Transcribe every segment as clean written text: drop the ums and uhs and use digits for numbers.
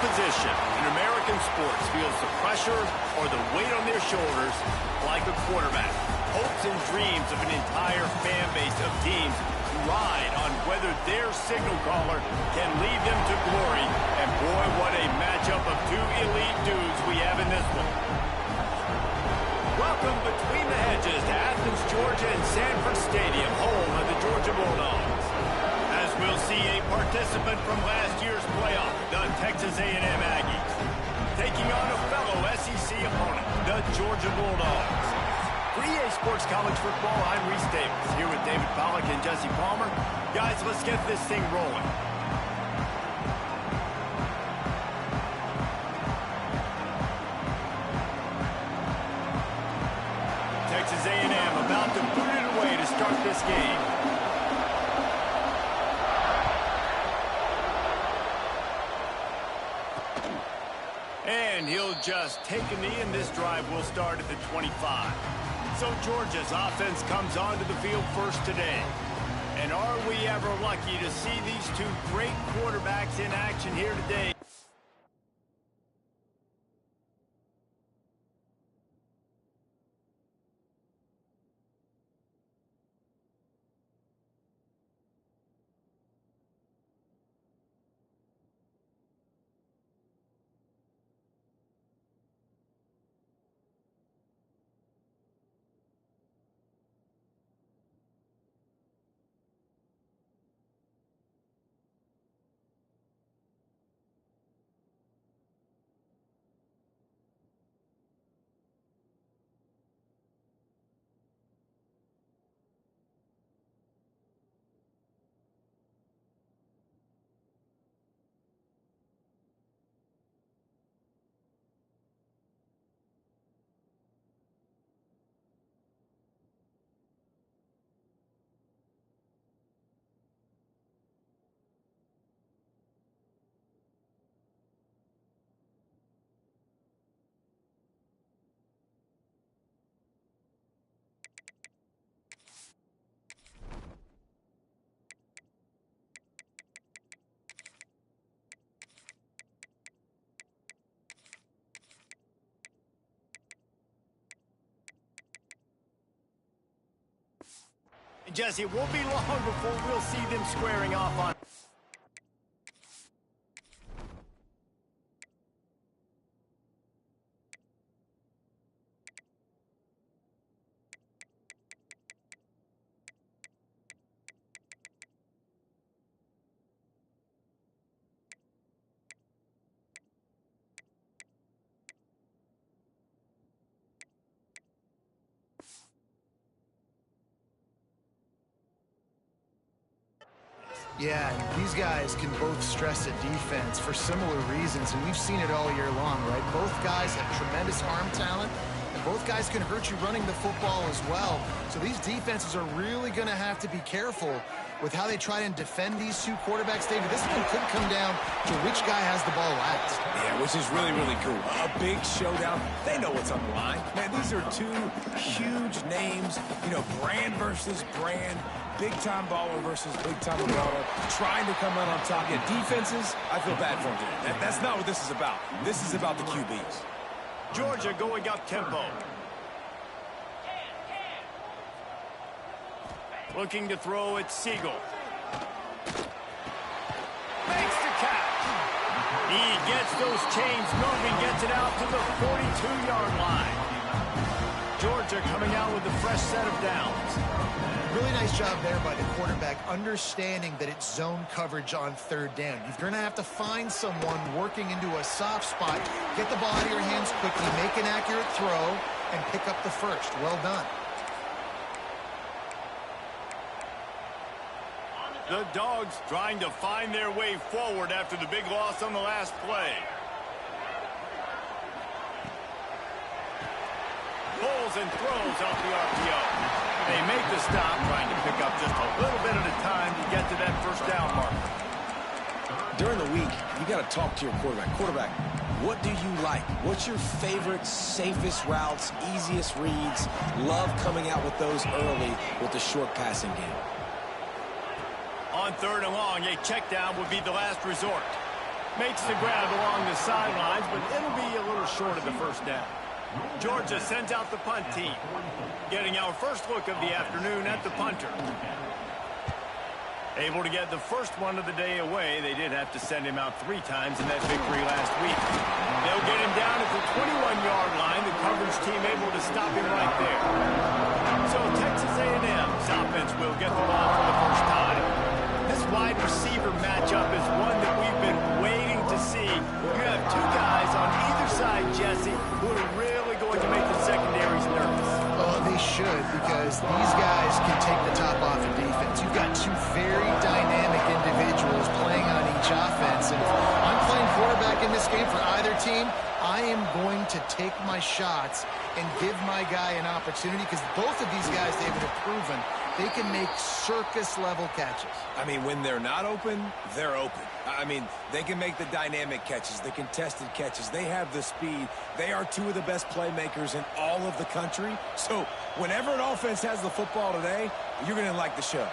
position in American sports feels the pressure or the weight on their shoulders like a quarterback. Hopes and dreams of an entire fan base of teams ride on whether their signal caller can lead them to glory. And boy, what a matchup of two elite dudes we have in this one. Welcome between the hedges to Athens, Georgia and Sanford Stadium, home of the Georgia Bulldogs. As we'll see a participant from last year's playoff, the Texas A&M Aggies, taking on a fellow SEC opponent, the Georgia Bulldogs. For EA Sports College Football, I'm Reese Davis, here with David Pollack and Jesse Palmer. Guys, let's get this thing rolling. Texas A&M about to put it away to start this game. And he'll just take a knee, and this drive will start at the 25. So Georgia's offense comes onto the field first today. And are we ever lucky to see these two great quarterbacks in action here today? Jesse, it won't be long before we'll see them squaring off on. Yeah, these guys can both stress a defense for similar reasons, and we've seen it all year long, right? Both guys have tremendous arm talent, and both guys can hurt you running the football as well. So these defenses are really going to have to be careful with how they try and defend these two quarterbacks. David, this one could come down to which guy has the ball last. Yeah, which is really, really cool. A big showdown. They know what's on the line. Man, these are two huge names, you know, brand versus brand. Big-time baller versus big-time baller, trying to come out on top. Yeah, defenses, I feel bad for them. That's not what this is about. This is about the QBs. Georgia going up tempo. Looking to throw at Siegel. Makes the catch. He gets those chains moving, gets it out to the 42-yard line. Georgia coming out with a fresh set of downs. Really nice job there by the quarterback, understanding that it's zone coverage on third down. You're going to have to find someone working into a soft spot, get the ball out of your hands quickly, make an accurate throw, and pick up the first. Well done. The Dogs trying to find their way forward after the big loss on the last play. Pulls and throws off the RPO. They make the stop, trying to pick up just a little bit at a time to get to that first down marker. During the week, you got to talk to your quarterback. Quarterback, what do you like? What's your favorite, safest routes, easiest reads? Love coming out with those early with the short passing game. On third and long, a check down would be the last resort. Makes the grab along the sidelines, but it'll be a little short of the first down. Georgia sends out the punt team. Getting our first look of the afternoon at the punter. Able to get the first one of the day away. They did have to send him out 3 times in that victory last week. They'll get him down at the 21-yard line. The coverage team able to stop him right there. So Texas A&M's offense will get the ball for the first time. This wide receiver matchup is one that we've been waiting to see. You have 2 guys on either side, Jesse, who are really going to make the secondaries nervous. Oh, they should, because these guys can take the top off of defense. You've got 2 very dynamic individuals playing on each offense. And if I'm playing quarterback in this game for either team, I am going to take my shots and give my guy an opportunity, because both of these guys, David, have proven they can make circus-level catches. I mean, when they're not open, they're open. I mean, they can make the dynamic catches, the contested catches. They have the speed. They are 2 of the best playmakers in all of the country. So whenever an offense has the football today, you're going to like the show.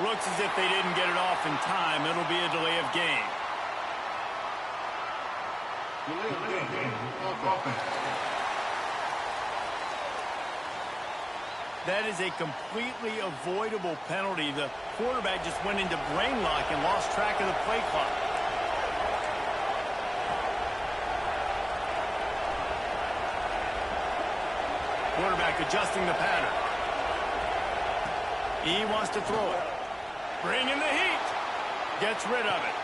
Looks as if they didn't get it off in time. It'll be a delay of game. That is a completely avoidable penalty. The quarterback just went into brain lock and lost track of the play clock. Quarterback adjusting the pattern. He wants to throw it. Bringing the heat. Gets rid of it.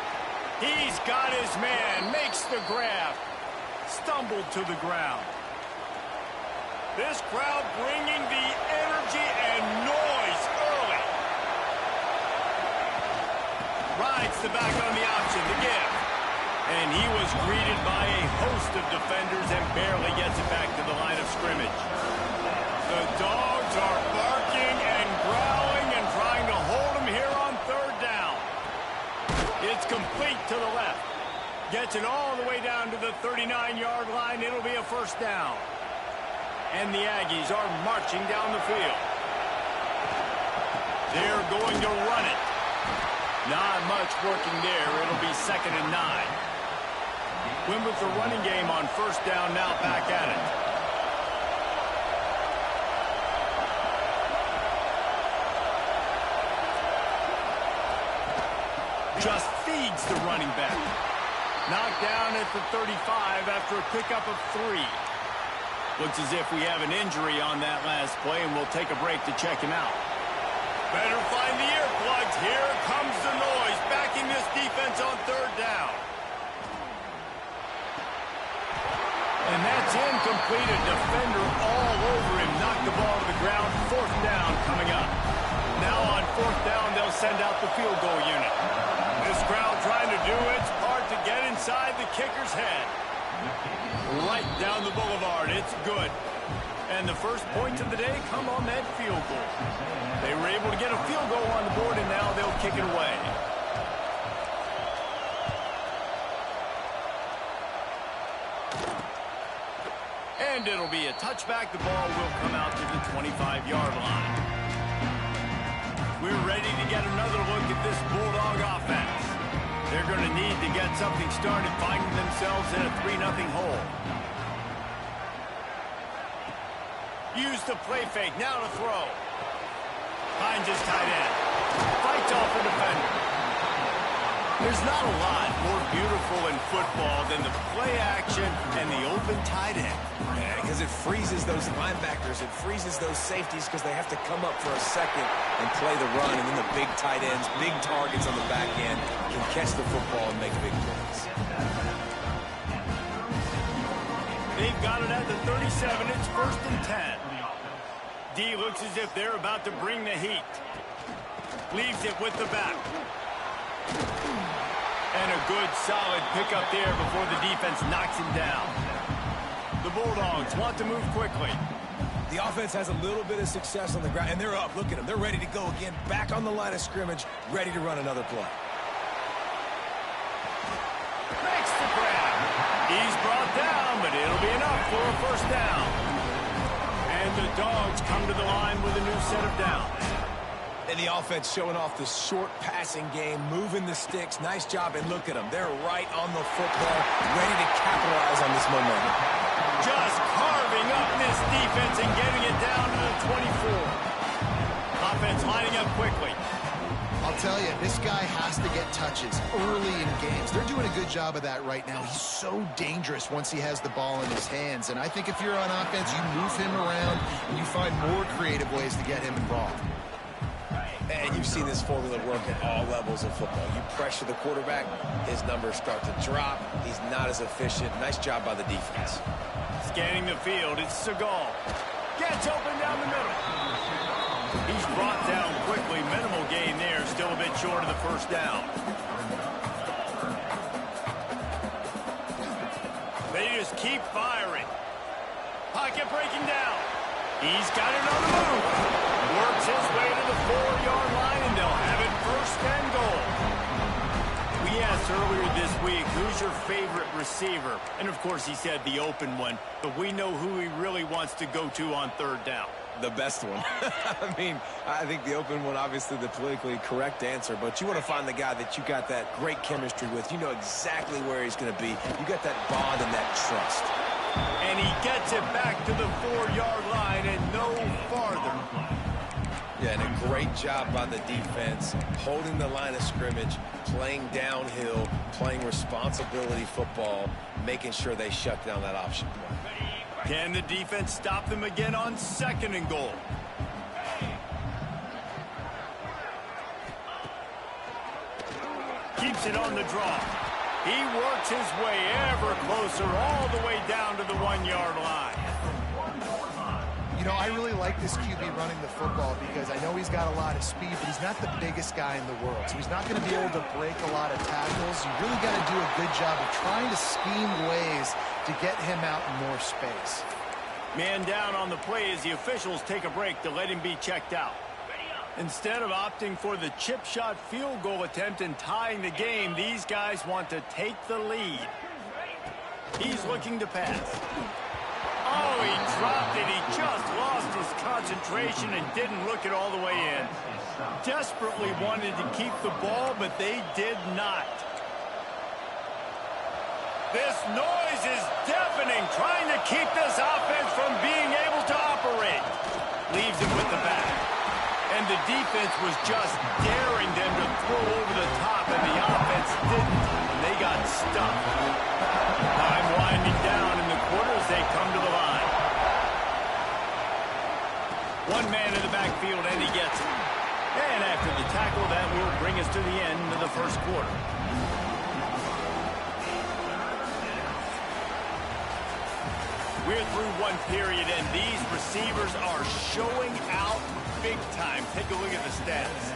He's got his man. Makes the grab. Stumbled to the ground. This crowd bringing the energy and noise early. Rides the back on the option to give. And he was greeted by a host of defenders and barely gets it back to the line of scrimmage. The dogs are barking and growling and trying to hold him here on 3rd down. It's complete to the left. Gets it all the way down to the 39-yard line. It'll be a 1st down. And the Aggies are marching down the field. They're going to run it. Not much working there. It'll be 2nd and 9. Win with the running game on 1st down, now back at it. Just feeds the running back. Knocked down at the 35 after a pickup of 3. Looks as if we have an injury on that last play, and we'll take a break to check him out. Better find the earplugs. Here comes the noise, backing this defense on 3rd down. And that's incomplete. A defender all over him. Knocked the ball to the ground. 4th down coming up. Now on 4th down, they'll send out the field goal unit. This crowd trying to do its part to get inside the kicker's head. Right down the boulevard. It's good. And the first points of the day come on that field goal. They were able to get a field goal on the board, and now they'll kick it away. And it'll be a touchback. The ball will come out to the 25-yard line. We're ready to get another look at this Bulldog offense. They're going to need to get something started, finding themselves in a 3-0 hole. Use the play fake, now to throw. Finds his tight end. Fights off a defender. There's not a lot more beautiful in football than the play action and the open tight end. Yeah, because it freezes those linebackers. It freezes those safeties because they have to come up for a second and play the run. And then the big tight ends, big targets on the back end can catch the football and make big plays. They've got it at the 37. It's 1st and 10. D looks as if they're about to bring the heat. Leaves it with the back. And a good, solid pickup there before the defense knocks him down. The Bulldogs want to move quickly. The offense has a little bit of success on the ground, and they're up. Look at them. They're ready to go again. Back on the line of scrimmage, ready to run another play. Makes the grab. He's brought down, but it'll be enough for a 1st down. And the Dogs come to the line with a new set of downs. And the offense showing off the short passing game, moving the sticks. Nice job, and look at them. They're right on the football, ready to capitalize on this momentum. Just carving up this defense and getting it down to the 24. Offense lining up quickly. I'll tell you, this guy has to get touches early in games. They're doing a good job of that right now. He's so dangerous once he has the ball in his hands. And I think if you're on offense, you move him around and you find more creative ways to get him involved. And you've seen this formula work at all levels of football. You pressure the quarterback, his numbers start to drop. He's not as efficient. Nice job by the defense. Scanning the field, it's Seagal. Gets open down the middle. He's brought down quickly. Minimal gain there. Still a bit short of the 1st down. They just keep firing. Pocket breaking down. He's got it on the move. Works his way to the 4-yard line, and they'll have it 1st and goal. We asked earlier this week, who's your favorite receiver? And, of course, he said the open one. But we know who he really wants to go to on 3rd down. The best one. I mean, I think the open one, obviously the politically correct answer, but you want to find the guy that you got that great chemistry with. You know exactly where he's going to be. You got that bond and that trust. And he gets it back to the 4-yard line and no farther. Yeah, and a great job by the defense, holding the line of scrimmage, playing downhill, playing responsibility football, making sure they shut down that option play. Can the defense stop them again on 2nd and goal? Keeps it on the draw. He works his way ever closer all the way down to the 1-yard line. You know, I really like this QB running the football because I know he's got a lot of speed, but he's not the biggest guy in the world. So he's not going to be able to break a lot of tackles. You really got to do a good job of trying to scheme ways to get him out in more space. Man down on the play as the officials take a break to let him be checked out. Instead of opting for the chip shot field goal attempt and tying the game, these guys want to take the lead. He's looking to pass. Oh, he dropped it. He just lost his concentration and didn't look it all the way in. Desperately wanted to keep the ball, but they did not. This noise is deafening, trying to keep this offense from being able to operate. Leaves it with the back. And the defense was just daring them to throw over the top, and the offense didn't. And they got stuck. Time winding down in the quarter as they come to the line. One man in the backfield, and he gets it. And after the tackle, that will bring us to the end of the 1st quarter. We're through one period, and these receivers are showing out big time. Take a look at the stats.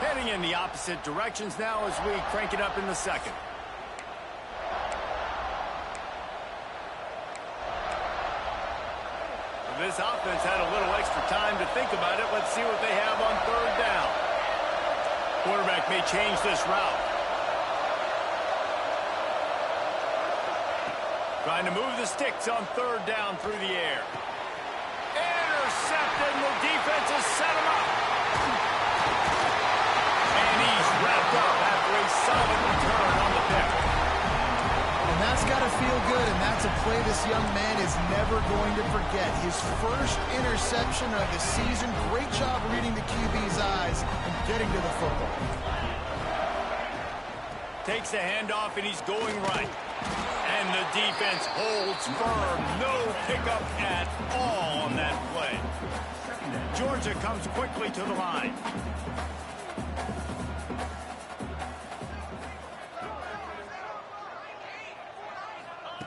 Heading in the opposite directions now as we crank it up in the 2nd. This offense had a little extra time to think about it. Let's see what they have on 3rd down. Quarterback may change this route. Trying to move the sticks on 3rd down through the air. Intercepted, and the defense has set him up. And he's wrapped up after a solid return on the pick. And that's got to feel good, and that's a play this young man is never going to forget. His first interception of the season. Great job reading the QB's eyes and getting to the football. Takes the handoff, and he's going right. And the defense holds firm. No pickup at all on that play. Georgia comes quickly to the line.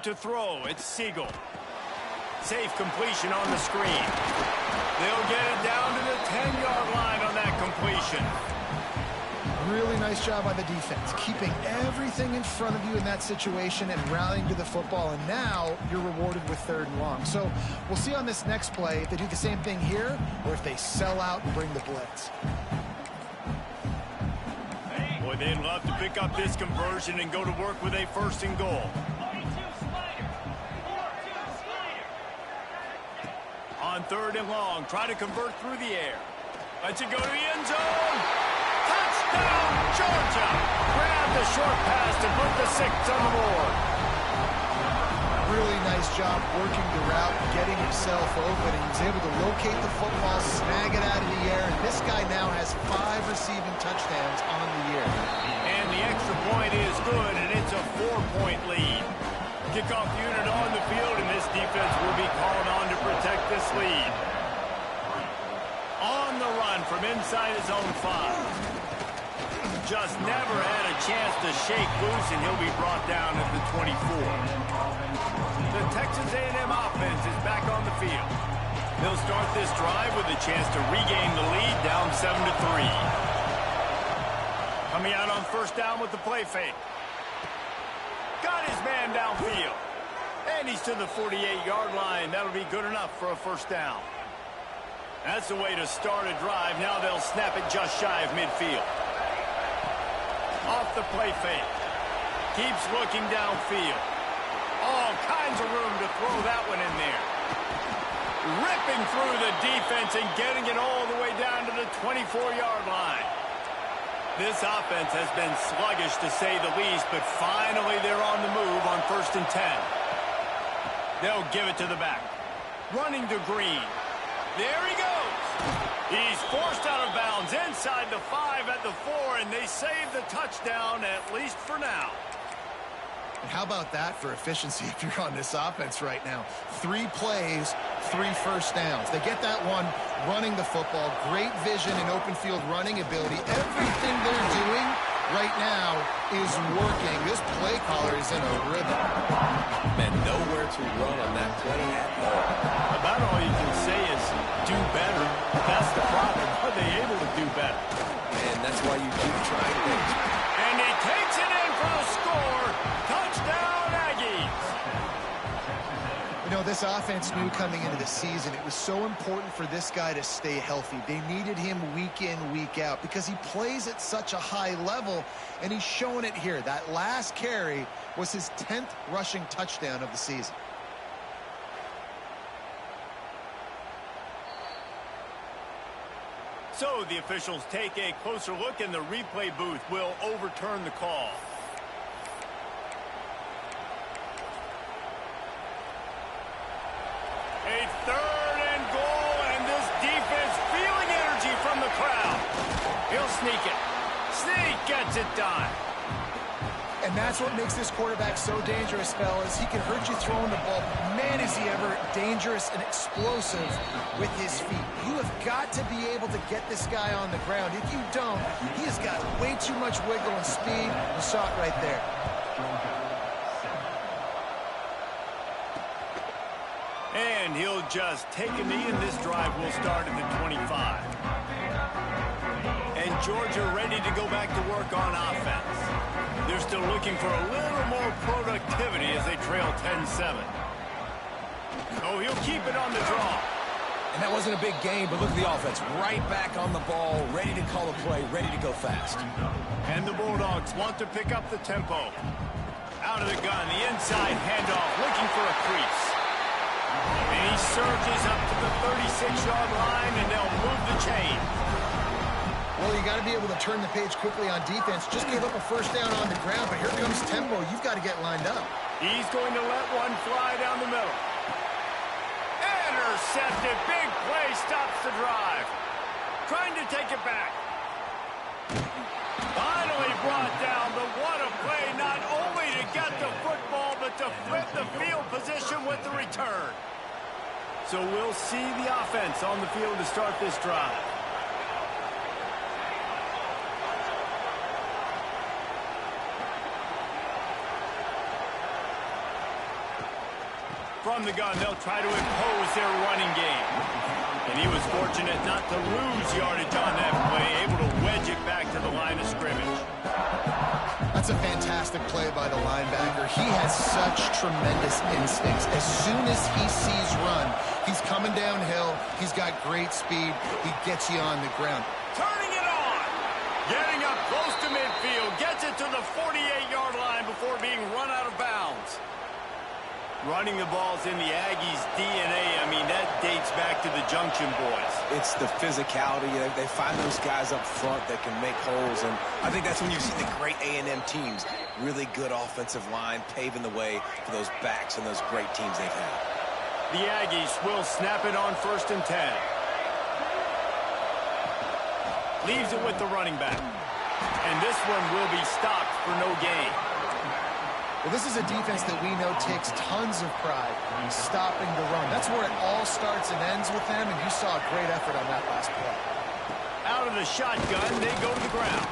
To throw, it's Siegel. Safe completion on the screen. They'll get it down to the 10-yard line on that completion. Really nice job by the defense, keeping everything in front of you in that situation and rallying to the football, and now you're rewarded with 3rd and long. So we'll see on this next play if they do the same thing here or if they sell out and bring the blitz. Boy, they'd love to pick up this conversion and go to work with a 1st and goal. On 3rd and long, try to convert through the air. Lets it go to the end zone. Touchdown, Georgia! Grab the short pass to put the 6 on the board. Really nice job working the route, getting himself open, and he was able to locate the football, snag it out of the air, and this guy now has 5 receiving touchdowns on the year. And the extra point is good, and it's a 4-point lead. Kickoff unit on the field, and this defense will be called on to protect this lead. On the run from inside his own 5. Just never had a chance to shake loose, and he'll be brought down at the 24. The Texas A&M offense is back on the field. They'll start this drive with a chance to regain the lead, down 7-3. Coming out on 1st down with the play fake. Got his man downfield. And he's to the 48-yard line. That'll be good enough for a 1st down. That's the way to start a drive. Now they'll snap it just shy of midfield. Off the play fake. Keeps looking downfield. All kinds of room to throw that one in there. Ripping through the defense and getting it all the way down to the 24-yard line. This offense has been sluggish, to say the least, but finally they're on the move on 1st and 10. They'll give it to the back. Running to Green. There he goes. He's forced out of bounds inside the 5 at the 4, and they save the touchdown, at least for now. And how about that for efficiency if you're on this offense right now? 3 plays, 3 1st downs. They get that one running the football, great vision and open field running ability. Everything they're doing right now is working. This play caller is in a rhythm. Man, nowhere to run on that play at all. About all you can say is do better. That's the problem. Are they able to do better? And that's why you keep trying things. And he takes it in for the score. Touchdown, Aggies. You know, this offense knew coming into the season it was so important for this guy to stay healthy. They needed him week in, week out because he plays at such a high level, and he's showing it here. That last carry was his 10th rushing touchdown of the season. So the officials take a closer look, and the replay booth will overturn the call. A 3rd and goal, and this defense feeling energy from the crowd. He'll sneak it. Sneak gets it done. And that's what makes this quarterback so dangerous, fellas. He can hurt you throwing the ball. Man, is he ever dangerous and explosive with his feet. You have got to be able to get this guy on the ground. If you don't, he has got way too much wiggle and speed. You saw it right there. And he'll just take a knee, and this drive will start at the 25. And Georgia ready to go back to work on offense. They're still looking for a little more productivity as they trail 10-7. Oh, he'll keep it on the draw. And that wasn't a big game, but look at the offense. Right back on the ball, ready to call a play, ready to go fast. And the Bulldogs want to pick up the tempo. Out of the gun, the inside handoff, looking for a crease. And he surges up to the 36-yard line, and they'll move the chain. Well, you got to be able to turn the page quickly on defense. Just gave up a 1st down on the ground, but here comes tempo. You've got to get lined up. He's going to let one fly down the middle. Intercepted. Big play stops the drive. trying to take it back. Finally brought down, but what a play, not only to get the football, but to flip the field position with the return. So we'll see the offense on the field to start this drive. From the gun, they'll try to impose their running game. And he was fortunate not to lose yardage on that play, able to wedge it back to the line of scrimmage. That's a fantastic play by the linebacker. He has such tremendous instincts. As soon as he sees run, he's coming downhill. He's got great speed. He gets you on the ground. Turning it on. Getting up close to midfield. Gets it to the 48-yard line before being run out of bounds. Running the ball's in the Aggies' DNA. I mean, that dates back to the Junction Boys. It's the physicality. They find those guys up front that can make holes, and I think that's when you see the great A&M teams. Really good offensive line, paving the way for those backs and those great teams they've had. The Aggies will snap it on 1st and 10. Leaves it with the running back. And this one will be stopped for no gain. Well, this is a defense that we know takes tons of pride in stopping the run. That's where it all starts and ends with them, and you saw a great effort on that last play. Out of the shotgun, they go to the ground.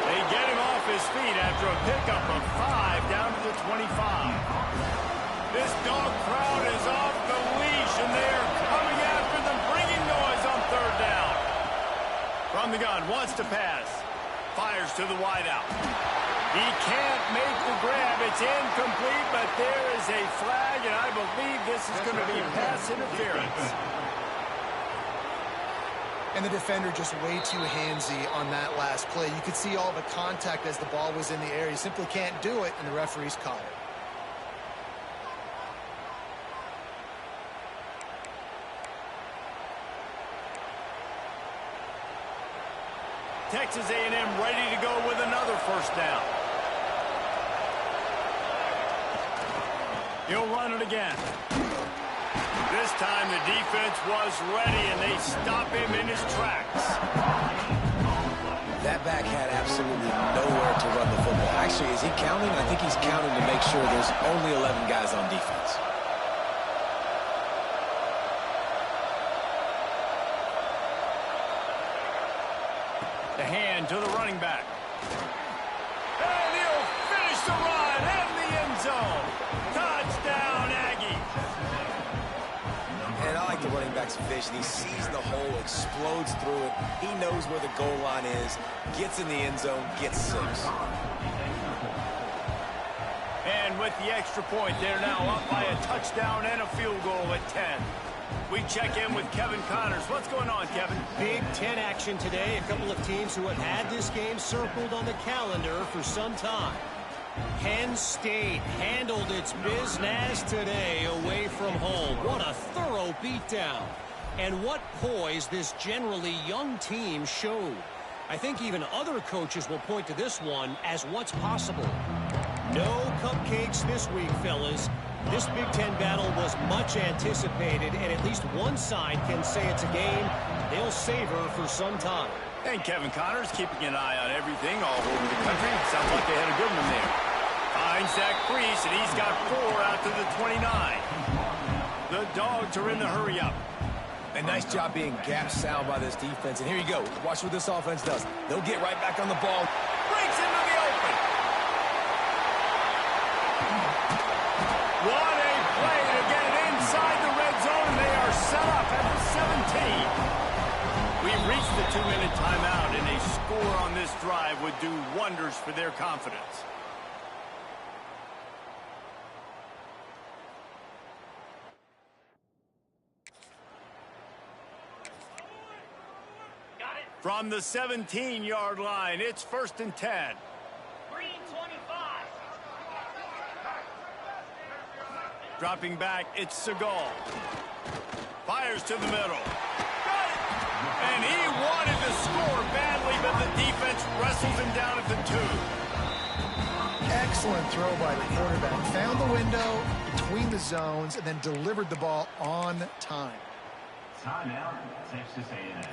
They get him off his feet after a pickup of 5 down to the 25. This dog crowd is off the leash, and they are coming after them, bringing noise on 3rd down. From the gun, wants to pass. Fires to the wideout. He can't make the grab. It's incomplete, but there is a flag, and I believe this is going to be pass interference. And the defender just way too handsy on that last play. You could see all the contact as the ball was in the air. You simply can't do it, and the referees caught it. Texas A&M ready to go with another 1st down. He'll run it again. This time the defense was ready, and they stop him in his tracks. That back had absolutely nowhere to run the football. Actually, is he counting? I think he's counting to make sure there's only 11 guys on defense. The hand to the running back. And he'll finish the run in the end zone. Touchdown, Aggies. And I like the running back's vision. He sees the hole, explodes through it. He knows where the goal line is, gets in the end zone, gets 6. And with the extra point, they're now up by a touchdown and a field goal at 10. We check in with Kevin Connors. What's going on, Kevin? Big Ten action today. A couple of teams who have had this game circled on the calendar for some time. Penn State handled its business today away from home. What a thorough beatdown. And what poise this generally young team showed. I think even other coaches will point to this one as what's possible. No cupcakes this week, fellas. This Big Ten battle was much anticipated, and at least one side can say it's a game they'll savor for some time. And Kevin Connors keeping an eye on everything all over the country. Sounds like they had a good one there. Finds that crease, and he's got 4 out to the 29. The Dogs are in the hurry-up. A nice job being gap sound by this defense. And here you go. Watch what this offense does. They'll get right back on the ball. Breaks into the open. What a play to get it inside the red zone, and they are set up at the 17. We've reached the 2-minute timeout, and a score on this drive would do wonders for their confidence. From the 17-yard line, it's 1st and 10. Green 25. Dropping back, it's Segal. Fires to the middle. Got it! And he wanted to score badly, but the defense wrestles him down at the 2. Excellent throw by the quarterback. Found the window between the zones and then delivered the ball on time. Timeout, Texas A&M.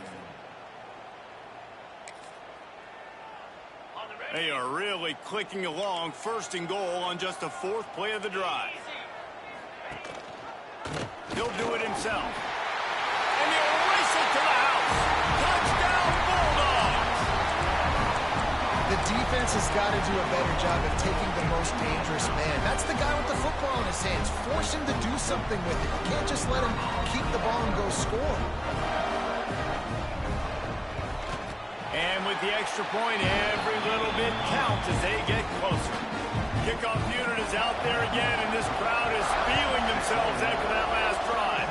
They are really clicking along, 1st and goal on just the 4th play of the drive. He'll do it himself. And he'll race it to the house. Touchdown, Bulldogs! The defense has got to do a better job of taking the most dangerous man. That's the guy with the football in his hands. Force him to do something with it. You can't just let him keep the ball and go score. And with the extra point, every little bit counts as they get closer. Kickoff unit is out there again, and this crowd is feeling themselves after that last drive.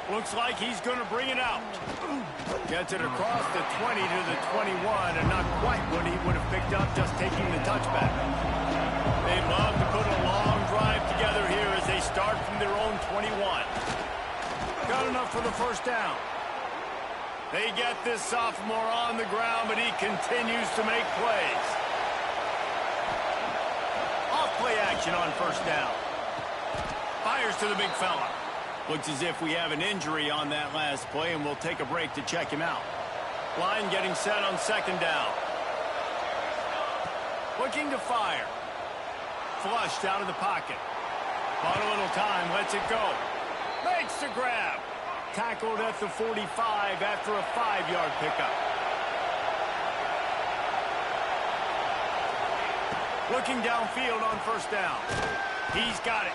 Looks like he's going to bring it out. Gets it across the 20 to the 21, and not quite what he would have picked up just taking the touchback. They'd love to put a long drive together here as they start from their own 21. Got enough for the 1st down. They get this sophomore on the ground, but he continues to make plays. Off-play action on 1st down. Fires to the big fella. Looks as if we have an injury on that last play, and we'll take a break to check him out. Line getting set on 2nd down. Looking to fire. Flushed out of the pocket. Bought a little time, lets it go. Makes the grab. Tackled at the 45 after a 5-yard pickup. Looking downfield on 1st down. He's got it.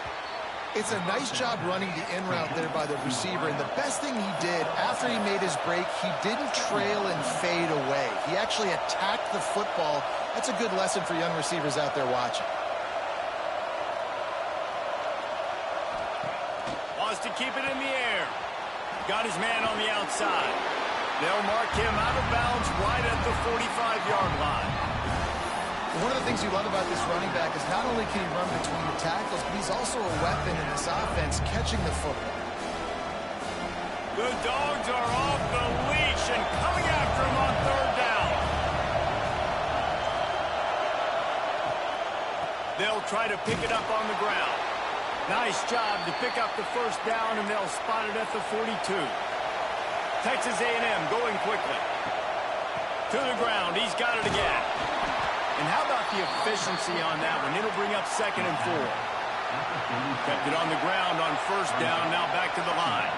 It's a nice job running the in route there by the receiver, and the best thing he did after he made his break, he didn't trail and fade away. He actually attacked the football. That's a good lesson for young receivers out there watching. Wants to keep it in the air. Got his man on the outside. They'll mark him out of bounds right at the 45-yard line. One of the things you love about this running back is not only can he run between the tackles, but he's also a weapon in this offense, catching the football. The Dogs are off the leash and coming after him on 3rd down. They'll try to pick it up on the ground. Nice job to pick up the 1st down, and they'll spot it at the 42. Texas A&M going quickly. To the ground. He's got it again. And how about the efficiency on that one? It'll bring up 2nd and 4. Kept it on the ground on 1st down. Now back to the line.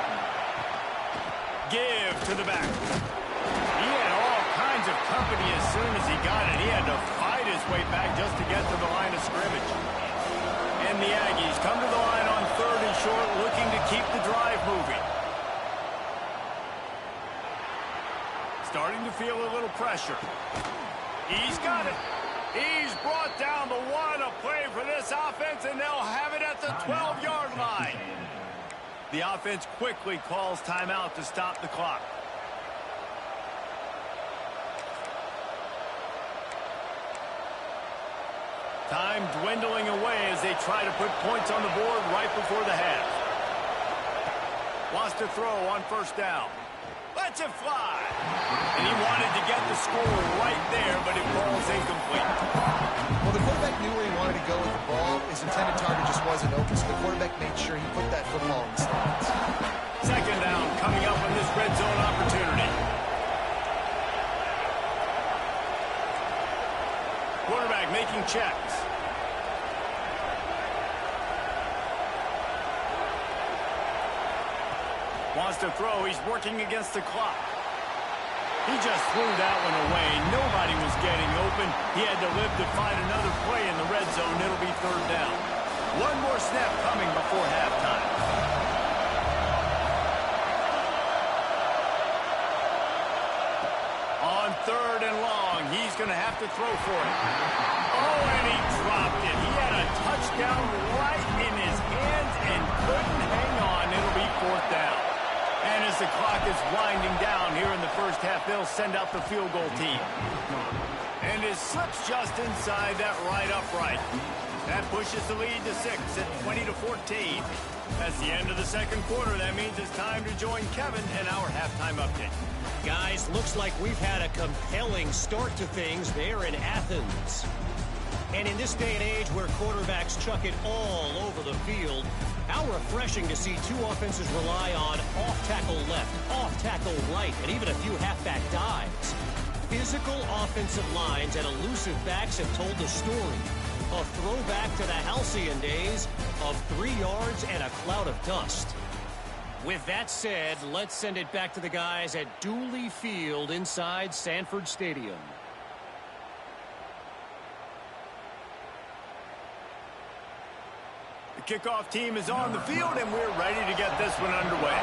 Give to the back. He had all kinds of company as soon as he got it. He had to fight his way back just to get to the line of scrimmage. And the Aggies come to the line on 3rd and short, looking to keep the drive moving. Starting to feel a little pressure. He's got it. He's brought down the one, a play for this offense, and they'll have it at the 12-yard line. The offense quickly calls timeout to stop the clock. Time dwindling away as they try to put points on the board right before the half. Wants to throw on 1st down. Lets it fly. And he wanted to get the score right there, but it falls incomplete. Well, the quarterback knew where he wanted to go with the ball. His intended target just wasn't open, so the quarterback made sure he put that football in the stands. 2nd down coming up on this red zone opportunity. Quarterback making checks. Wants to throw. He's working against the clock. He just threw that one away. Nobody was getting open. He had to live to find another play in the red zone. It'll be 3rd down. One more snap coming before halftime. On 3rd and long, he's going to have to throw for it. Oh, and he dropped it. He had a touchdown right in his hands and couldn't hang on. It'll be 4th down. And as the clock is winding down here in the 1st half, they'll send out the field goal team. And it slips just inside that right upright. That pushes the lead to 6 at 20-14. That's the end of the 2nd quarter. That means it's time to join Kevin in our halftime update. Guys, looks like we've had a compelling start to things there in Athens. And in this day and age where quarterbacks chuck it all over the field, how refreshing to see two offenses rely on off-tackle left, off-tackle right, and even a few halfback dives. Physical offensive lines and elusive backs have told the story. A throwback to the halcyon days of 3 yards and a cloud of dust. With that said, let's send it back to the guys at Dooley Field inside Sanford Stadium. The kickoff team is on the field, and we're ready to get this one underway.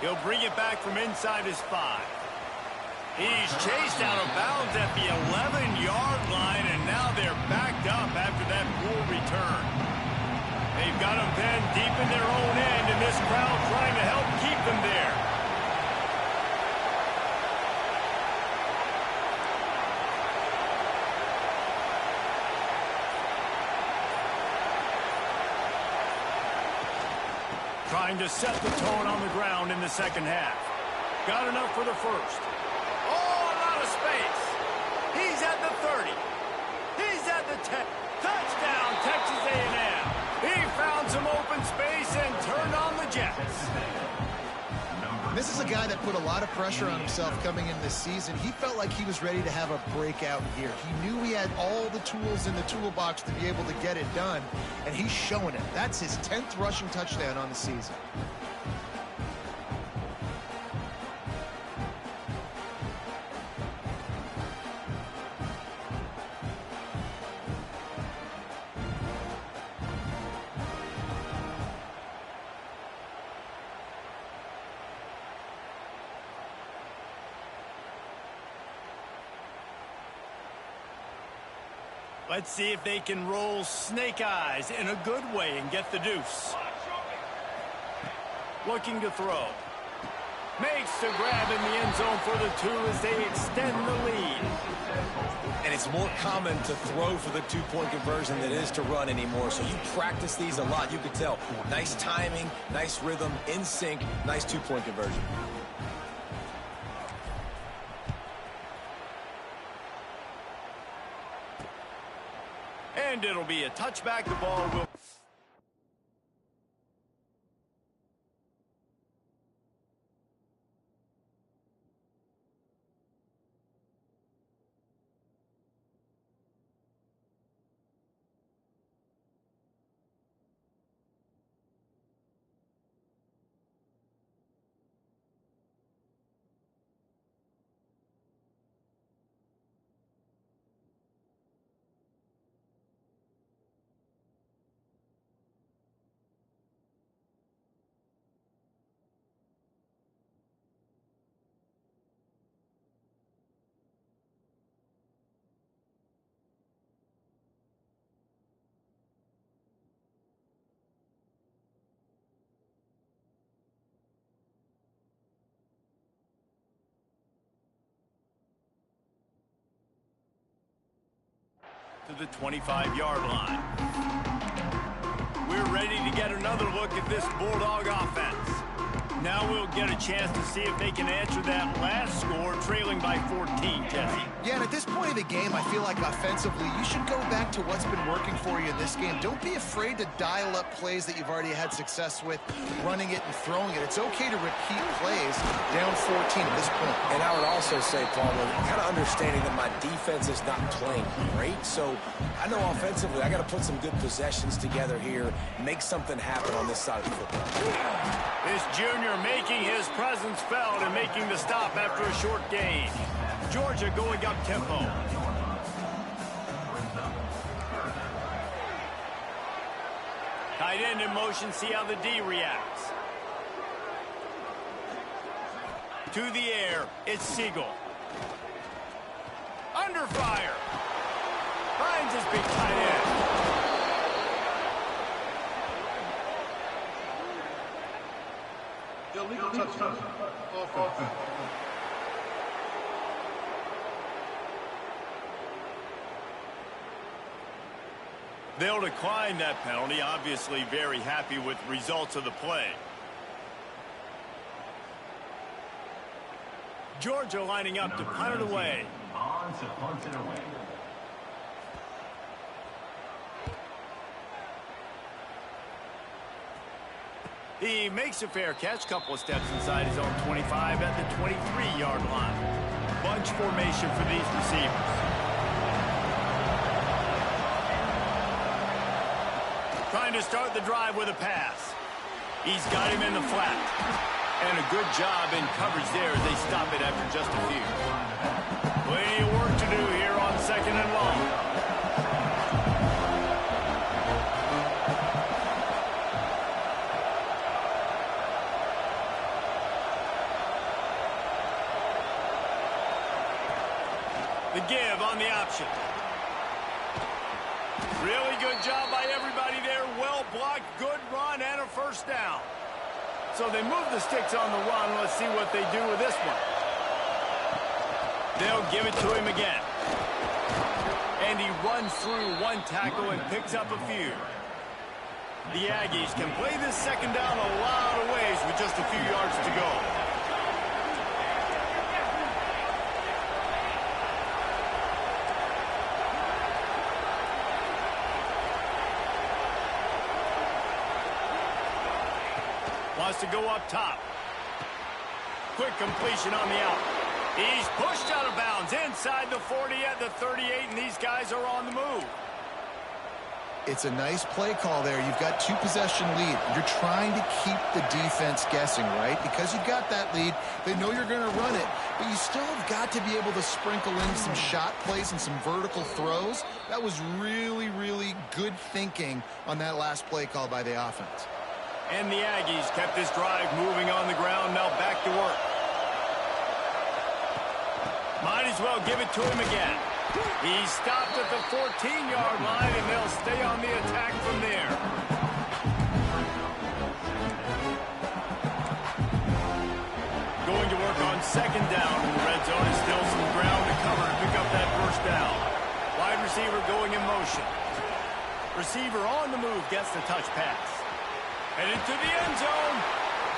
He'll bring it back from inside his 5. He's chased out of bounds at the 11-yard line, and now they're backed up after that poor return. They've got them pinned deep in their own end, and this crowd trying to help keep them there. Trying to set the tone on the ground in the second half. Got enough for the first. Oh, a lot of space. He's at the 30. He's at the 10. Touchdown, Texas A&M. He found some open space and turned on the Jets. This is a guy that put a lot of pressure on himself coming into this season. He felt like he was ready to have a breakout year. He knew he had all the tools in the toolbox to be able to get it done, and he's showing it. That's his 10th rushing touchdown on the season. Let's see if they can roll snake eyes in a good way and get the deuce. Looking to throw. Makes the grab in the end zone for the 2 as they extend the lead. And it's more common to throw for the 2-point conversion than it is to run anymore. So you practice these a lot. You could tell. Nice timing, nice rhythm, in sync, nice 2-point conversion. And it'll be a touchback. The ball will... to the 25-yard line. We're ready to get another look at this Bulldog offense. Now we'll get a chance to see if they can answer that last score, trailing by 14, Jesse. Yeah, and at this point of the game, I feel like offensively, you should go back to what's been working for you in this game. Don't be afraid to dial up plays that you've already had success with, running it and throwing it. It's okay to repeat plays down 14 at this point. And I would also say, Palmer, kind of understanding that my defense is not playing great. So I know offensively, I got to put some good possessions together here, make something happen on this side of the football. This junior making his presence felt and making the stop after a short gain. Georgia going up tempo. Tight end in motion, see how the D reacts. To the air, it's Siegel. Under fire. Finds his big tight end. Illegal touchdown. Offense. They'll decline that penalty, obviously very happy with results of the play. Georgia lining up to punt it away. wants to punt it away. He makes a fair catch, couple of steps inside his own 25 at the 23-yard line. Bunch formation for these receivers. Trying to start the drive with a pass. He's got him in the flat. And a good job in coverage there as they stop it after just a few. Plenty of work to do here on 2nd and long. The give on the option. Really good job by everybody there. Well blocked, good run, and a first down. So they move the sticks on the run. Let's see what they do with this one. They'll give it to him again. And he runs through one tackle and picks up a few. The Aggies can play this second down a lot of ways with just a few yards to go. Wants to go up top. Quick completion on the out. He's pushed out of bounds inside the 40 at the 38, and these guys are on the move. It's a nice play call there. You've got 2-possession lead. You're trying to keep the defense guessing, right? Because you've got that lead, they know you're going to run it, but you still have got to be able to sprinkle in some shot plays and some vertical throws. That was really, really good thinking on that last play call by the offense. And the Aggies kept this drive moving on the ground. Now back to work. Might as well give it to him again. He's stopped at the 14-yard line, and they'll stay on the attack from there. Going to work on 2nd down in the red zone. Is still some ground to cover to pick up that first down. Wide receiver going in motion. Receiver on the move gets the touch pass. And into the end zone.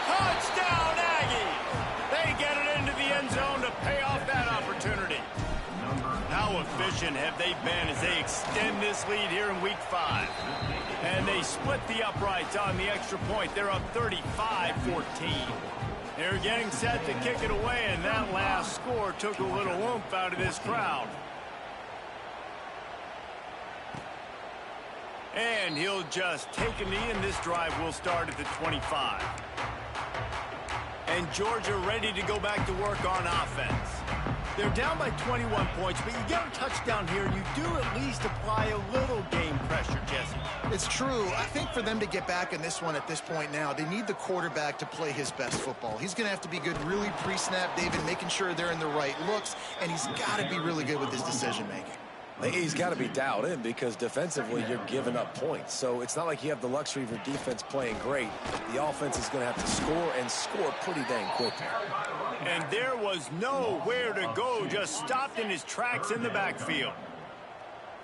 Touchdown, Aggies! They get it into the end zone to pay off that opportunity. How efficient have they been as they extend this lead here in Week 5? And they split the uprights on the extra point. They're up 35-14. They're getting set to kick it away, and that last score took a little oomph out of this crowd. And he'll just take a knee, and this drive will start at the 25. And Georgia ready to go back to work on offense. They're down by 21 points, but you get a touchdown here, and you do at least apply a little game pressure, Jesse. It's true. I think for them to get back in this one at this point now, they need the quarterback to play his best football. He's going to have to be good really pre-snap, David, making sure they're in the right looks, and he's got to be really good with his decision-making. He's got to be dialed in because defensively you're giving up points. So it's not like you have the luxury of your defense playing great. The offense is going to have to score and score pretty dang quickly. And there was nowhere to go, just stopped in his tracks in the backfield.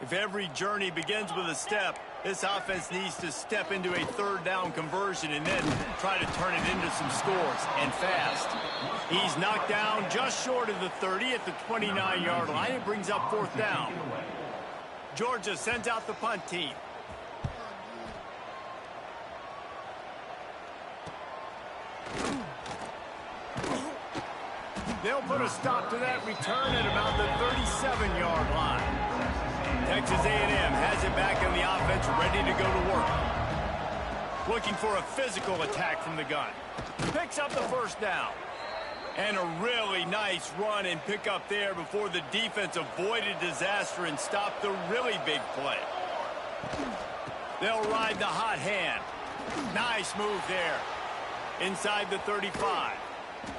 If every journey begins with a step, this offense needs to step into a 3rd down conversion and then try to turn it into some scores, and fast. He's knocked down just short of the 30 at the 29-yard line. It brings up 4th down. Georgia sends out the punt team. They'll put a stop to that return at about the 37-yard line. Texas A&M has it back in the offense, ready to go to work. Looking for a physical attack from the gun. Picks up the first down. And a really nice run and pick up there before the defense avoided disaster and stopped the really big play. They'll ride the hot hand. Nice move there. Inside the 35.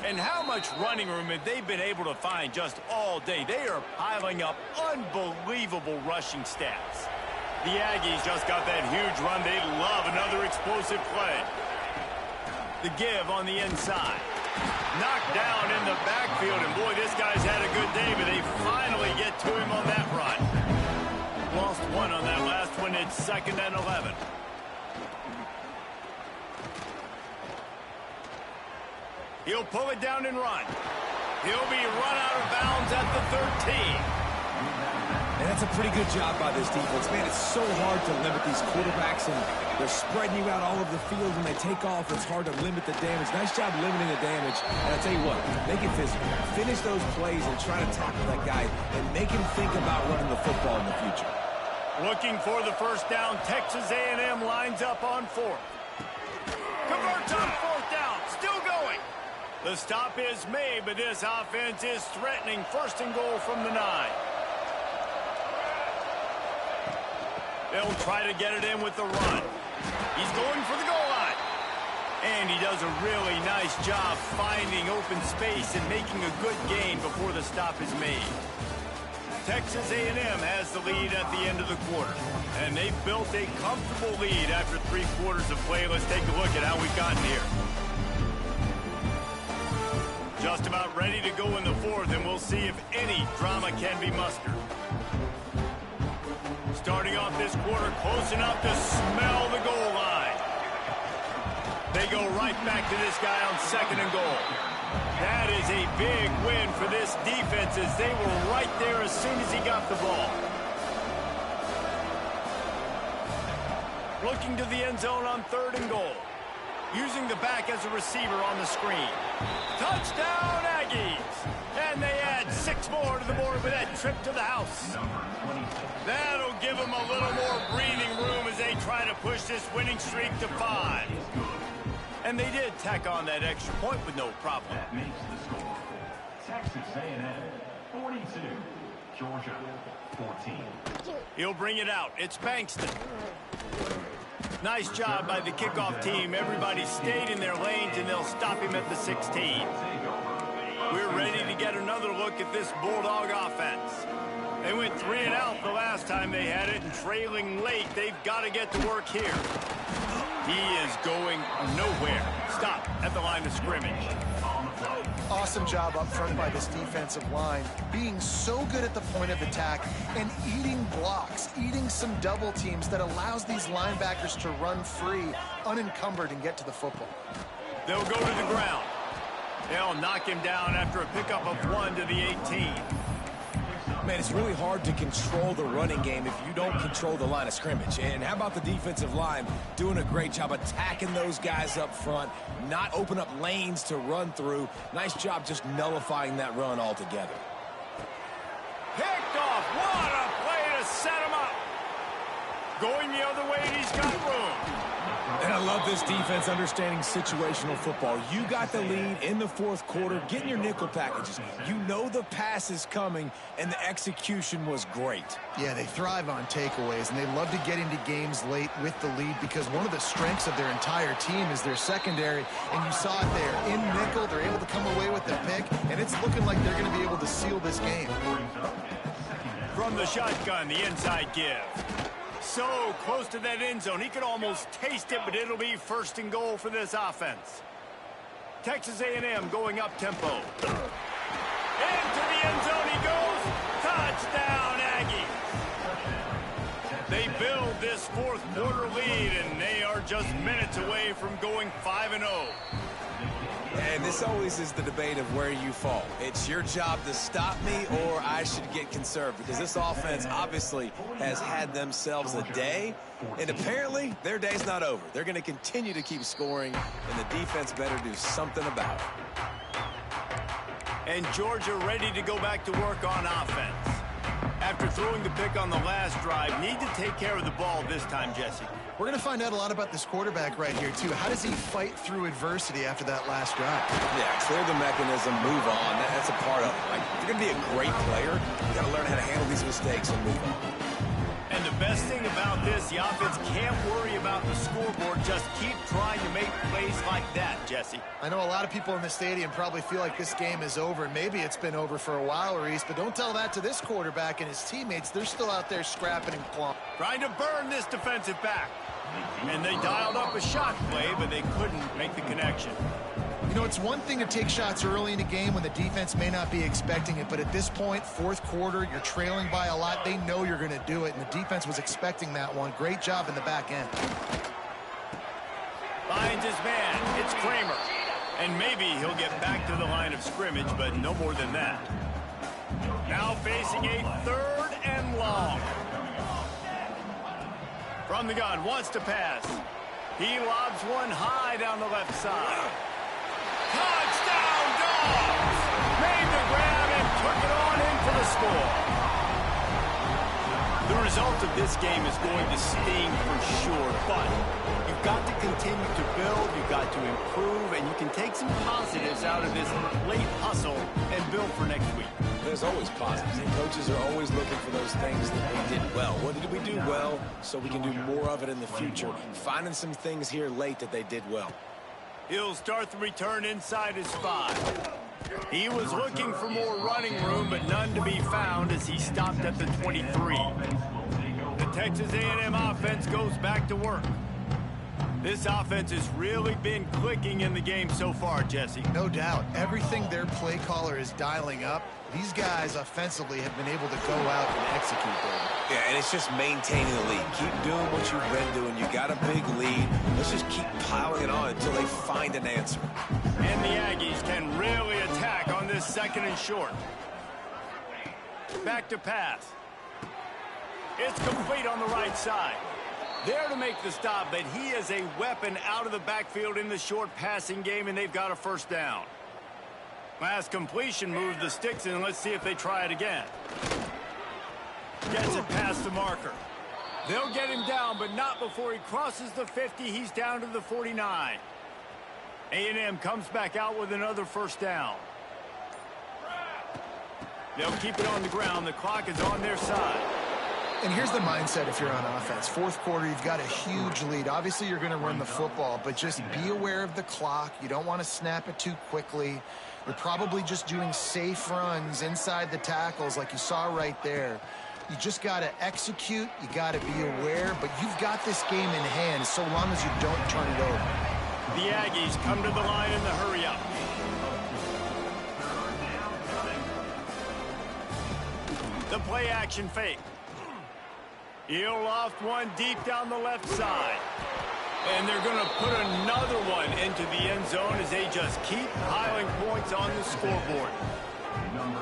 And how much running room have they been able to find just all day? They are piling up unbelievable rushing stats. The Aggies just got that huge run. They love another explosive play. The give on the inside. Knocked down in the backfield, and boy, this guy's had a good day, but they finally get to him on that run. Lost one on that last one. It's 2nd and 11. He'll pull it down and run. He'll be run out of bounds at the 13. that's a pretty good job by this defense. Man, it's so hard to limit these quarterbacks, and they're spreading you out all over the field. When they take off, it's hard to limit the damage. Nice job limiting the damage. And I'll tell you what, make it physical. Finish those plays and try to tackle that guy and make him think about running the football in the future. Looking for the first down. Texas A&M lines up on fourth. Converts on fourth down. Still going. The stop is made, but this offense is threatening first and goal from the 9. They'll try to get it in with the run. He's going for the goal line. And he does a really nice job finding open space and making a good gain before the stop is made. Texas A&M has the lead at the end of the quarter. And they've built a comfortable lead after 3 quarters of play. Let's take a look at how we've gotten here. Just about ready to go in the fourth, and we'll see if any drama can be mustered. Starting off this quarter close enough to smell the goal line. They go right back to this guy on second and goal. That is a big win for this defense, as they were right there as soon as he got the ball. Looking to the end zone on third and goal. Using the back as a receiver on the screen. Touchdown, Aggies! And they add 6 more to the board with that trip to the house. That'll give them a little more breathing room as they try to push this winning streak to 5. And they did tack on that extra point with no problem. That makes the score. Texas A&M 42, Georgia 14. He'll bring it out. It's Bankston. Nice job by the kickoff team. Everybody stayed in their lanes, and they'll stop him at the 16. We're ready to get another look at this Bulldog offense. They went 3 and out the last time they had it, and trailing late, they've got to get to work here. He is going nowhere. Stop at the line of scrimmage. Awesome job up front by this defensive line, being so good at the point of attack and eating blocks, eating some double teams that allows these linebackers to run free, unencumbered, and get to the football. They'll go to the ground. They'll knock him down after a pickup of 1 to the 18. Man, it's really hard to control the running game if you don't control the line of scrimmage. And how about the defensive line doing a great job attacking those guys up front, not open up lanes to run through. Nice job just nullifying that run altogether. Picked off. What a play to set him up. Going the other way, and he's got room. And I love this defense understanding situational football. You got the lead in the fourth quarter, getting your nickel packages. You know the pass is coming, and the execution was great. Yeah, they thrive on takeaways, and they love to get into games late with the lead because one of the strengths of their entire team is their secondary, and you saw it there. In nickel, they're able to come away with the pick, and it's looking like they're going to be able to seal this game. From the shotgun, the inside give. So close to that end zone, he could almost taste it, but it'll be first and goal for this offense. Texas A&M going up tempo. Into the end zone he goes. Touchdown, Aggies. They build this fourth quarter lead, and they are just minutes away from going 5-0. And this always is the debate of where you fall. It's your job to stop me, or I should get conserved, because this offense obviously has had themselves a day, and apparently their day's not over. They're going to continue to keep scoring, and the defense better do something about it. And Georgia ready to go back to work on offense. After throwing the pick on the last drive, need to take care of the ball this time, Jesse. We're going to find out a lot about this quarterback right here, too. How does he fight through adversity after that last drive? Yeah, clear the mechanism, move on. That's a part of it. Like, if you're going to be a great player, you got to learn how to handle these mistakes and move on. And the best thing about this, the offense can't worry about the scoreboard. Just keep trying to make plays like that, Jesse. I know a lot of people in the stadium probably feel like this game is over, and maybe it's been over for a while, Reese, but don't tell that to this quarterback and his teammates. They're still out there scrapping and clawing. Trying to burn this defensive back. And they dialed up a shot play, but they couldn't make the connection. You know, it's one thing to take shots early in a game when the defense may not be expecting it, but at this point, fourth quarter, you're trailing by a lot. They know you're going to do it, and the defense was expecting that one. Great job in the back end. Finds his man. It's Kramer. And maybe he'll get back to the line of scrimmage, but no more than that. Now facing a 3rd and and long. From the gun, wants to pass. He lobs one high down the left side. Touchdown, Dogs! Made the grab and took it on in for the score. The result of this game is going to sting for sure, but you've got to continue to build, you've got to improve, and you can take some positives out of this late hustle and build for next week. There's always positives, and coaches are always looking for those things that we did well. What did we do well so we can do more of it in the future? Finding some things here late that they did well. He'll start the return inside his 5. He was looking for more running room, but none to be found as he stopped at the 23. The Texas A&M offense goes back to work. This offense has really been clicking in the game so far, Jesse. No doubt. Everything their play caller is dialing up, these guys offensively have been able to go out and execute them. Yeah, and it's just maintaining the lead. Keep doing what you've been doing. You got a big lead. Let's just keep piling it on until they find an answer. And the Aggies can really attack on this 2nd and short. Back to pass. It's complete on the right side. There to make the stop, but he is a weapon out of the backfield in the short passing game, and they've got a first down. Last completion moved the sticks in. Let's see if they try it again. Gets it past the marker. They'll get him down, but not before he crosses the 50. He's down to the 49. A&M comes back out with another first down. They'll keep it on the ground. The clock is on their side. And here's the mindset if you're on offense. 4th quarter, you've got a huge lead. Obviously, you're going to run the football, but just be aware of the clock. You don't want to snap it too quickly. You're probably just doing safe runs inside the tackles like you saw right there. You just got to execute. You got to be aware, but you've got this game in hand so long as you don't turn it over. The Aggies come to the line in the hurry-up. The play-action fake. He'll loft one deep down the left side. And they're going to put another one into the end zone as they just keep piling points on the scoreboard.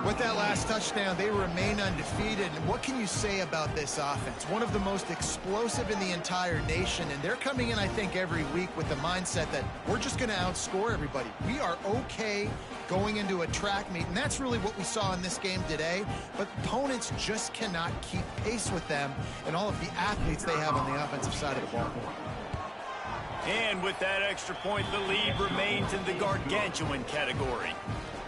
With that last touchdown, they remain undefeated. And what can you say about this offense? One of the most explosive in the entire nation. And they're coming in, I think, every week with the mindset that we're just going to outscore everybody. We are okay going into a track meet. And that's really what we saw in this game today. But opponents just cannot keep pace with them and all of the athletes they have on the offensive side of the ball. And with that extra point, the lead remains in the gargantuan category.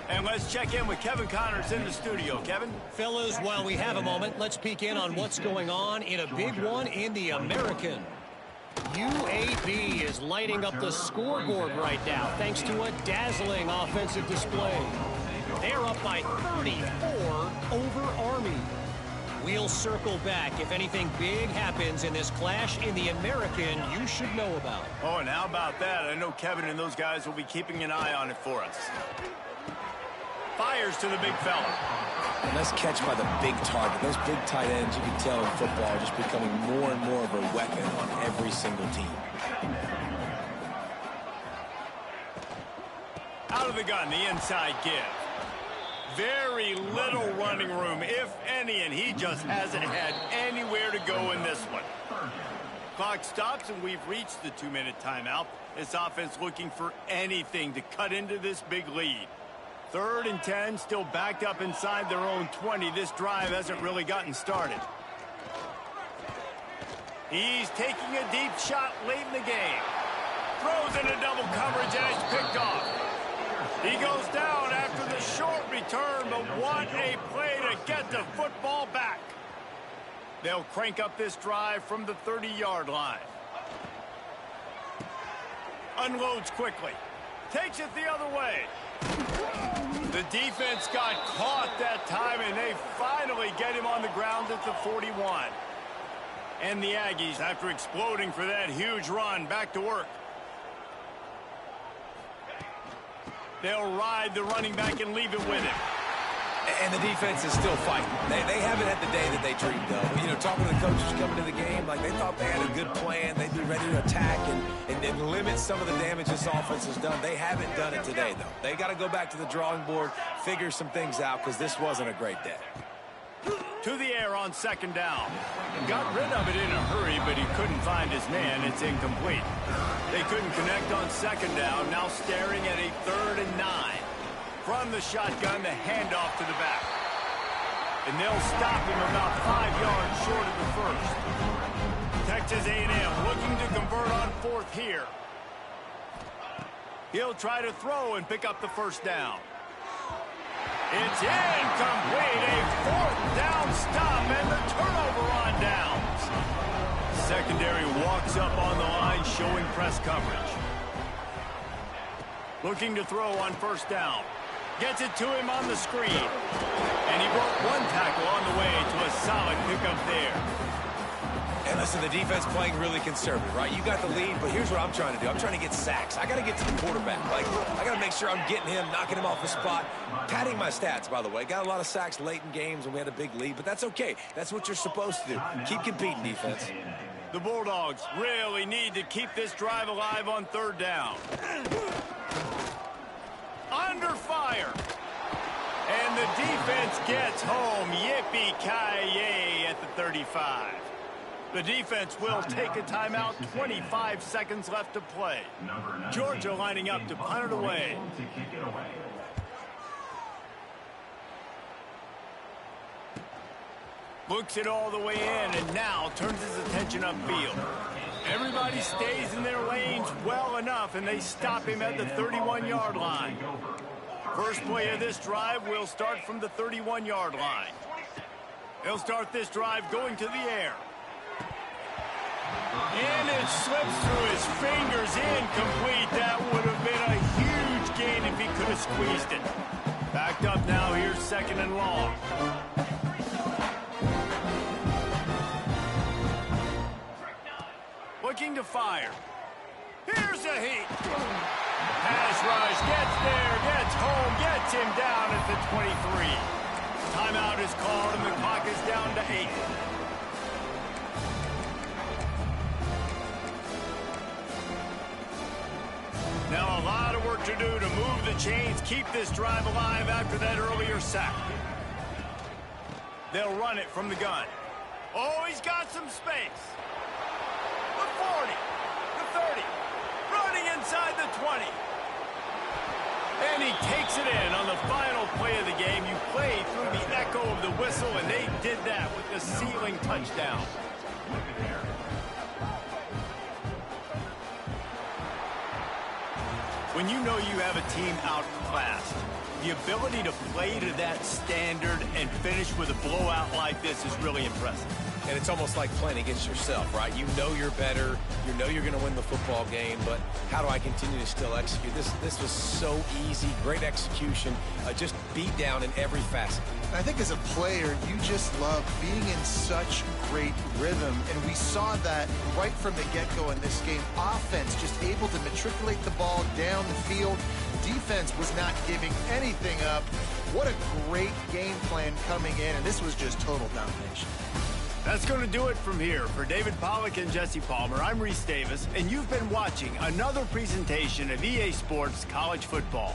And let's check in with Kevin Connors in the studio. Kevin? Fellas, while we have a moment, let's peek in on what's going on in a big one in the American. UAB is lighting up the scoreboard right now thanks to a dazzling offensive display. They're up by 34 over Army. We'll circle back if anything big happens in this clash in the American you should know about. Oh, and how about that? I know Kevin and those guys will be keeping an eye on it for us. Fires to the big fella. And nice catch by the big target. Those big tight ends, you can tell in football, are just becoming more and more of a weapon on every single team. Out of the gun, the inside give. Very little running room, if any, and he just hasn't had anywhere to go in this one. Clock stops, and we've reached the 2-minute timeout. This offense looking for anything to cut into this big lead. 3rd and 10, still backed up inside their own 20. This drive hasn't really gotten started. He's taking a deep shot late in the game. Throws into double coverage, and it's picked off. He goes down after the short return, but what a play to get the football back. They'll crank up this drive from the 30-yard line. Unloads quickly. Takes it the other way. The defense got caught that time, and they finally get him on the ground at the 41. And the Aggies, after exploding for that huge run, back to work. They'll ride the running back and leave it with him. And the defense is still fighting. They haven't had the day that they dreamed of. You know, talking to the coaches coming to the game, like they thought they had a good plan. They'd be ready to attack and limit some of the damage this offense has done. They haven't done it today, though. They got to go back to the drawing board, figure some things out, because this wasn't a great day. To the air on second down. Got rid of it in a hurry, but he couldn't find his man. It's incomplete. They couldn't connect on second down. Now staring at a 3rd and 9. From the shotgun, the handoff to the back. And they'll stop him about 5 yards short of the first. Texas A&M looking to convert on 4th here. He'll try to throw and pick up the first down. It's incomplete. A 4th down stop and the turnover on downs. Secondary walks up on the line showing press coverage. Looking to throw on first down. Gets it to him on the screen. And he broke 1 tackle on the way to a solid pickup there. And listen, the defense playing really conservative, right? You got the lead, but here's what I'm trying to do. I'm trying to get sacks. I got to get to the quarterback. Like, I got to make sure I'm getting him, knocking him off the spot. Padding my stats, by the way. Got a lot of sacks late in games when we had a big lead, but that's okay. That's what you're supposed to do. Keep competing, defense. The Bulldogs really need to keep this drive alive on 3rd down. Under fire. And the defense gets home. Yippee-ki-yay at the 35. The defense will take a timeout. 25 seconds left to play. Georgia lining up to punt it away. Looks it all the way in and now turns his attention upfield. Everybody stays in their lanes well enough, and they stop him at the 31-yard line. First play of this drive will start from the 31-yard line. He'll start this drive going to the air. And it slips through his fingers, incomplete. That would have been a huge gain if he could have squeezed it. Backed up now, here's 2nd and long. Looking to fire. Here's a heat. Pass rush, gets there, gets home, gets him down at the 23. Timeout is called and the clock is down to 8. Now a lot of work to do to move the chains, keep this drive alive after that earlier sack. They'll run it from the gun. Oh, he's got some space. The 40, the 30, running inside the 20. And he takes it in on the final play of the game. You play through the echo of the whistle, and they did that with the sealing touchdown. When you know you have a team outclassed, the ability to play to that standard and finish with a blowout like this is really impressive. And it's almost like playing against yourself, right? You know you're better. You know you're going to win the football game, but how do I continue to still execute? This was so easy, great execution, just beat down in every facet. I think as a player, you just love being in such great rhythm, and we saw that right from the get-go in this game. Offense just able to matriculate the ball down the field. Defense was not giving anything up. What a great game plan coming in, and this was just total domination. That's going to do it from here. For David Pollack and Jesse Palmer, I'm Reese Davis, and you've been watching another presentation of EA Sports College Football.